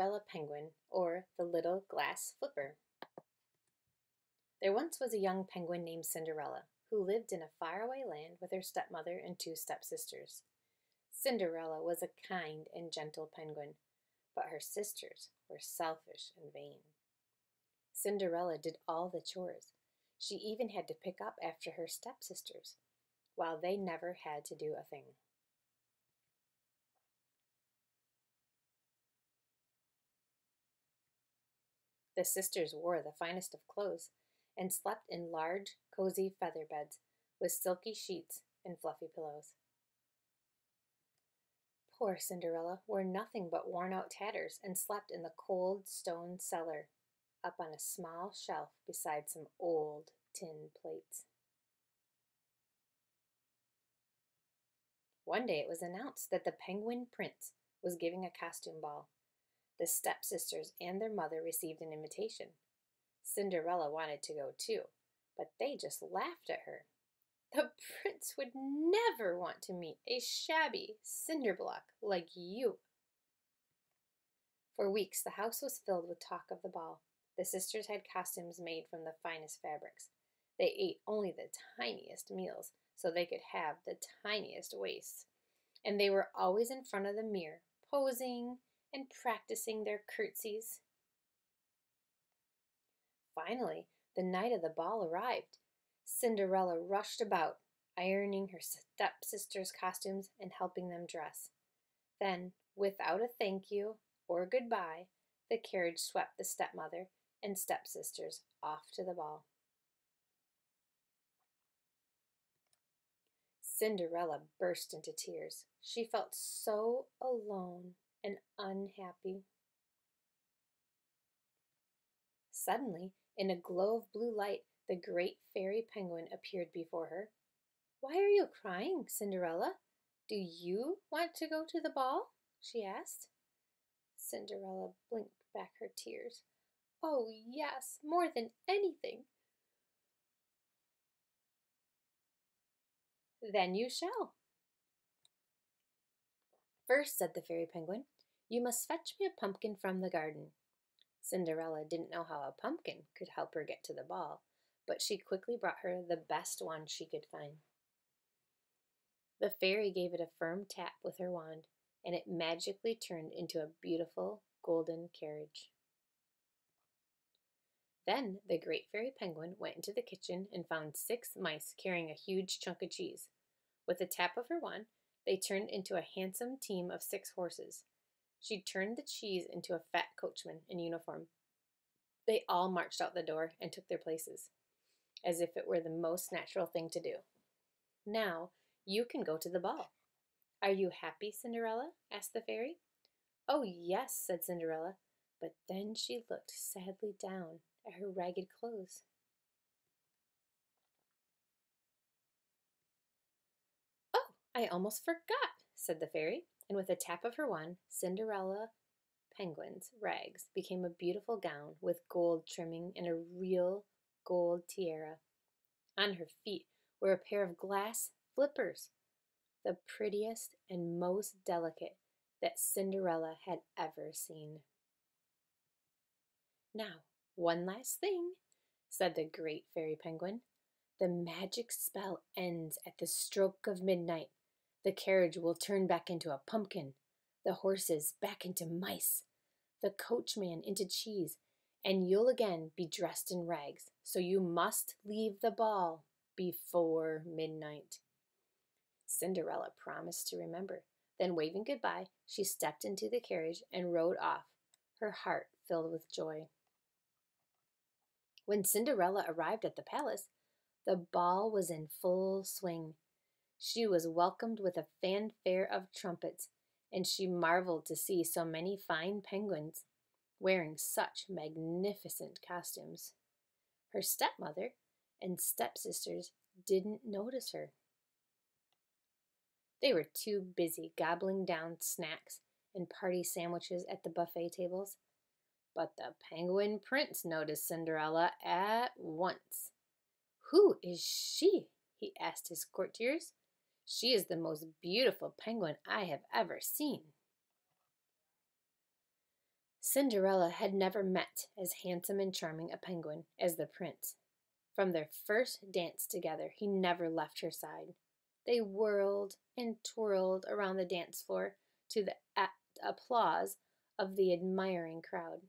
Cinderella Penguin, or the Little Glass Flipper. There once was a young penguin named Cinderella, who lived in a faraway land with her stepmother and two stepsisters. Cinderella was a kind and gentle penguin, but her sisters were selfish and vain. Cinderella did all the chores. She even had to pick up after her stepsisters, while they never had to do a thing. The sisters wore the finest of clothes and slept in large, cozy feather beds with silky sheets and fluffy pillows. Poor Cinderella wore nothing but worn-out tatters and slept in the cold stone cellar, up on a small shelf beside some old tin plates. One day it was announced that the Penguin Prince was giving a costume ball. The stepsisters and their mother received an invitation. Cinderella wanted to go too, but they just laughed at her. The prince would never want to meet a shabby cinder block like you. For weeks the house was filled with talk of the ball. The sisters had costumes made from the finest fabrics. They ate only the tiniest meals so they could have the tiniest waists. And they were always in front of the mirror, posing and practicing their curtsies. Finally, the night of the ball arrived. Cinderella rushed about, ironing her stepsisters' costumes and helping them dress. Then, without a thank you or goodbye, the carriage swept the stepmother and stepsisters off to the ball. Cinderella burst into tears. She felt so alone and unhappy. Suddenly, in a glow of blue light, the great fairy penguin appeared before her. "Why are you crying, Cinderella? Do you want to go to the ball?" she asked. Cinderella blinked back her tears. "Oh, yes, more than anything." "Then you shall." "First," said the fairy penguin, "you must fetch me a pumpkin from the garden." Cinderella didn't know how a pumpkin could help her get to the ball, but she quickly brought her the best one she could find. The fairy gave it a firm tap with her wand, and it magically turned into a beautiful golden carriage. Then the great fairy penguin went into the kitchen and found 6 mice carrying a huge chunk of cheese. With a tap of her wand, they turned into a handsome team of 6 horses. She turned the cheese into a fat coachman in uniform. They all marched out the door and took their places, as if it were the most natural thing to do. "Now you can go to the ball. Are you happy, Cinderella?" asked the fairy. "Oh, yes," said Cinderella, but then she looked sadly down at her ragged clothes. "Oh, I almost forgot," said the fairy, and with a tap of her wand, Cinderella Penguin's rags became a beautiful gown with gold trimming and a real gold tiara. On her feet were a pair of glass flippers, the prettiest and most delicate that Cinderella had ever seen. "Now, one last thing," said the great fairy penguin. "The magic spell ends at the stroke of midnight. The carriage will turn back into a pumpkin, the horses back into mice, the coachman into cheese, and you'll again be dressed in rags, so you must leave the ball before midnight." Cinderella promised to remember. Then, waving goodbye, she stepped into the carriage and rode off, her heart filled with joy. When Cinderella arrived at the palace, the ball was in full swing. She was welcomed with a fanfare of trumpets, and she marveled to see so many fine penguins wearing such magnificent costumes. Her stepmother and stepsisters didn't notice her. They were too busy gobbling down snacks and party sandwiches at the buffet tables. But the Penguin Prince noticed Cinderella at once. "Who is she?" he asked his courtiers. "She is the most beautiful penguin I have ever seen." Cinderella had never met as handsome and charming a penguin as the prince. From their first dance together, he never left her side. They whirled and twirled around the dance floor to the applause of the admiring crowd.